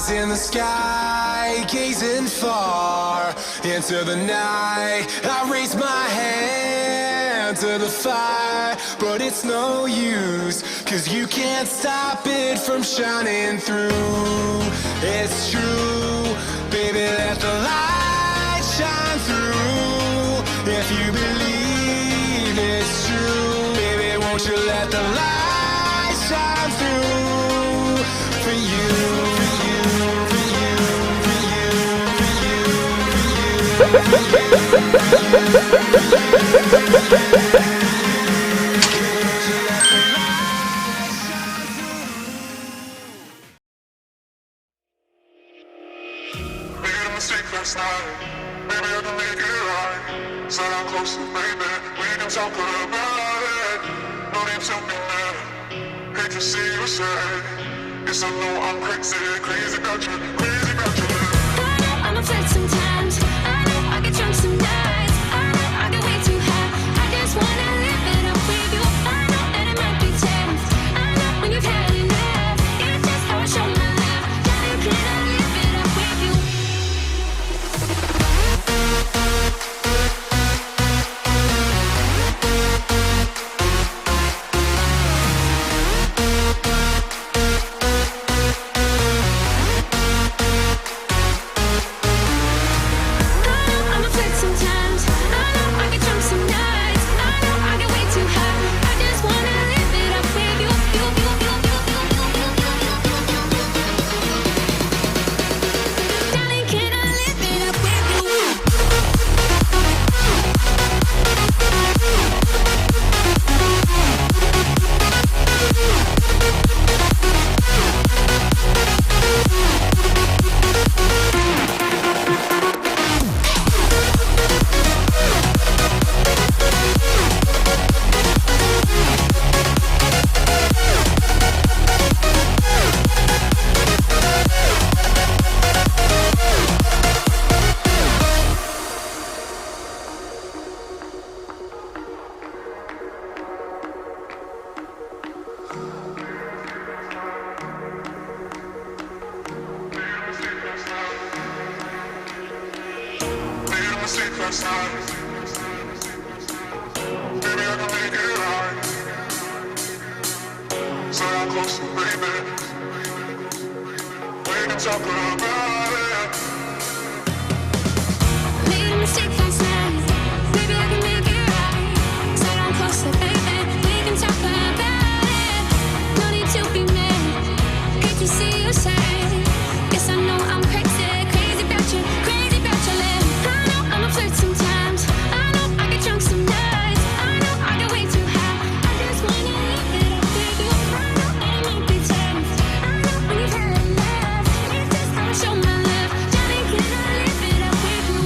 in the sky, gazing far into the night. I raise my hand to the fire, but it's no use, 'cause you can't stop it from shining through. It's true, baby, let the light shine through. If you believe it's true, baby, won't you let the light shine through for you, for you, for you, for you, for you, for you, Made a mistake last night. Maybe I can make it right. Said I'm close to baby. We can talk about it. No need to be mad. Hate to see you sad. Yes, I know I'm crazy, crazy about you, crazy about you. I know I'm upset sometimes. I know I get drunk some nights. I know I get way too high. I just wanna live it up with you. I know that it might be tense. I know when you've had enough. It's just how I show my love. Darling, can I live it up with you? I'm upset sometimes. I know I get drunk some nights. I know I get way too high. I just wanna live it up with you. Darling, can I live it up with you? Made a mistake last night. Maybe I can make it right. Said I'm close to baby. We can talk about it. Made a mistake last night. Maybe I can make it right. Said I'm closer, baby. We can talk about it. No need to be mad. Good to see you sad. Yes, I know I'm crazy, crazy about you, crazy about your lips. I know I'm a flirt sometimes. I know I get drunk some nights. I know I get way too high. I just wanna live it up with you. I know that it might be tense. I know when you've had enough. It's just how I show my love. Darling, can I live it up with you?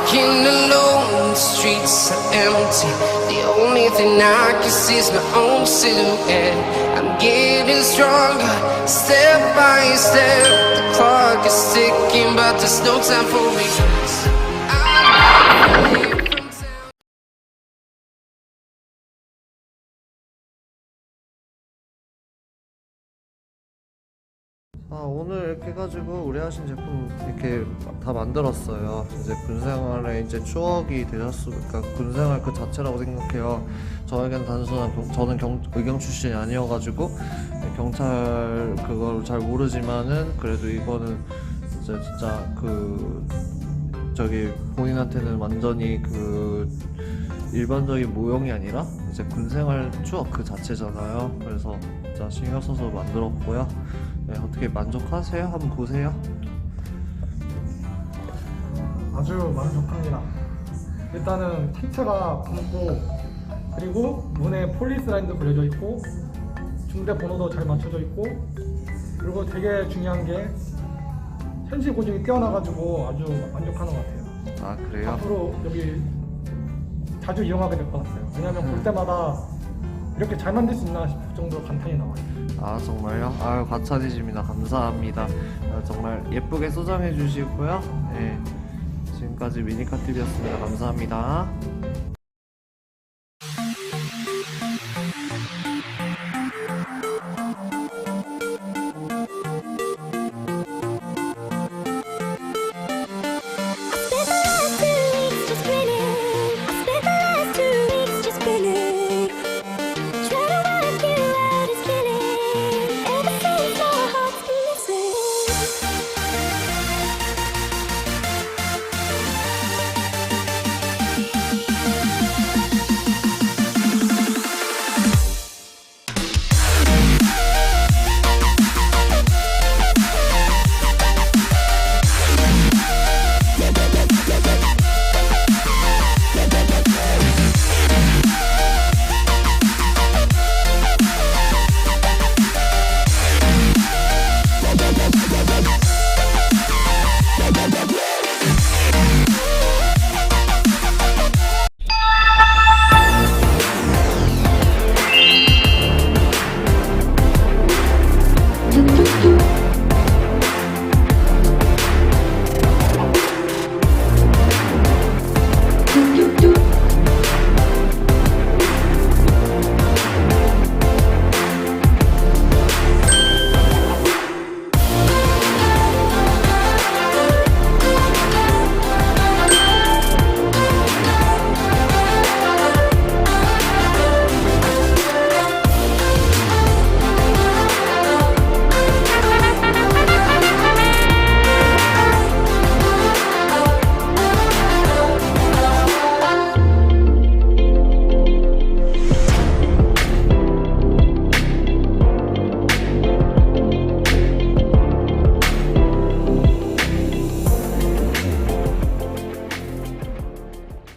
walking alone, the streets are empty. The only thing I can see is my own silhouette. I'm getting stronger, step by step. The clock is ticking, but there's no time for regrets. I'm here from town. 오늘 이렇게 해가지고 의뢰하신 제품 이렇게 다 만들었어요. 이제 군생활의 이제 추억이 되셨으니까 군생활 그 자체라고 생각해요. 저에겐 단순한 저는 의경 출신이 아니어가지고 경찰 그걸 잘 모르지만은 그래도 이거는 이제 진짜 저기 본인한테는 완전히 일반적인 모형이 아니라 이제 군생활 추억 그 자체잖아요. 그래서 진짜 신경 써서 만들었고요. 네, 어떻게 만족하세요? 한번 보세요. 아주 만족합니다. 일단은 상체가 굵고 그리고 문에 폴리스 라인도 그려져 있고 중대 번호도 잘 맞춰져 있고 그리고 되게 중요한 게 현실 고증이 뛰어나가지고 아주 만족하는 것 같아요. 아 그래요? 앞으로 여기 자주 이용하게 될 것 같아요. 왜냐면 볼 때마다 이렇게 잘 만들 수 있나 싶을 정도로 감탄이 나와요. 아 정말요? 아유 과찬이십니다. 감사합니다. 정말 예쁘게 소장해 주시고요. 네, 지금까지 미니카TV였습니다. 감사합니다.